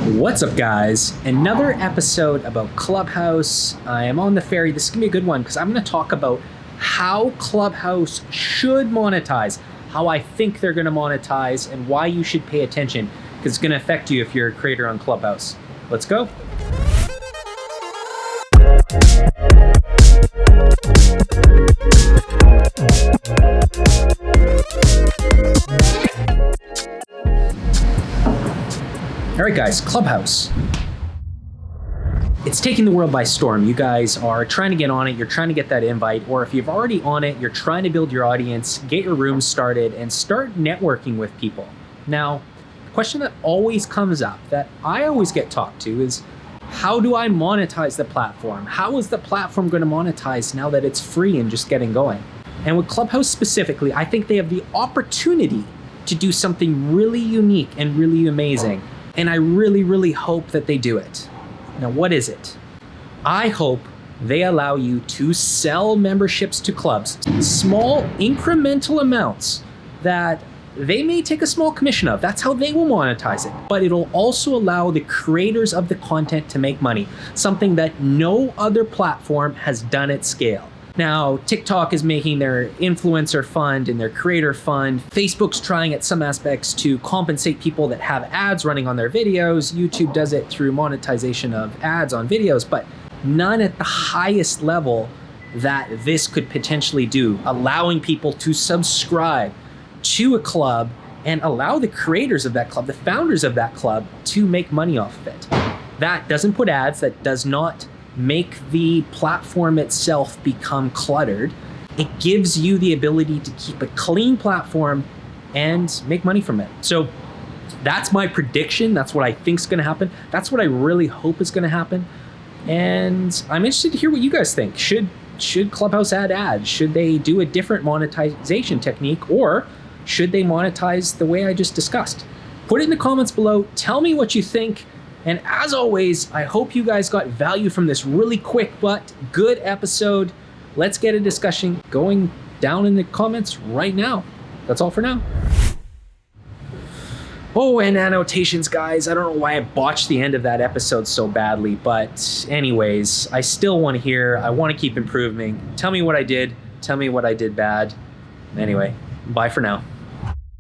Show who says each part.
Speaker 1: What's up, guys? Another episode about Clubhouse. I am on the ferry. This is going to be a good one because I'm going to talk about how Clubhouse should monetize, how I think they're going to monetize, and why you should pay attention because it's going to affect you if you're a creator on Clubhouse. Let's go. All right, guys, Clubhouse. It's taking the world by storm. You guys are trying to get on it. You're trying to get that invite, or if you've already on it, you're trying to build your audience, get your room started, and start networking with people. Now, the question that always comes up, that I always get talked to, is how do I monetize the platform? How is the platform going to monetize now that it's free and just getting going? And with Clubhouse specifically, I think they have the opportunity to do something really unique and really amazing. And I really hope that they do it. Now, what is it? I hope they allow you to sell memberships to clubs, small incremental amounts that they may take a small commission of. That's how they will monetize it. But it'll also allow the creators of the content to make money, something that no other platform has done at scale. Now, TikTok is making their influencer fund and their creator fund. Facebook's trying at some aspects to compensate people that have ads running on their videos. YouTube does it through monetization of ads on videos, but none at the highest level that this could potentially do, allowing people to subscribe to a club and allow the creators of that club, the founders of that club, to make money off of it. That doesn't put ads, that does not make the platform itself become cluttered. It gives you the ability to keep a clean platform and make money from it. So that's my prediction. That's what I think is going to happen. That's what I really hope is going to happen. And I'm interested to hear what you guys think. Should Clubhouse add ads? Should they do a different monetization technique, or should they monetize the way I just discussed? Put it in the comments below. Tell me what you think. And as always, I hope you guys got value from this really quick but good episode. Let's get a discussion going down in the comments right now. That's all for now. Oh, and annotations, guys. I don't know why I botched the end of that episode so badly, but anyways, I still want to hear. I want to keep improving. Tell me what I did. Tell me what I did bad. Anyway, bye for now.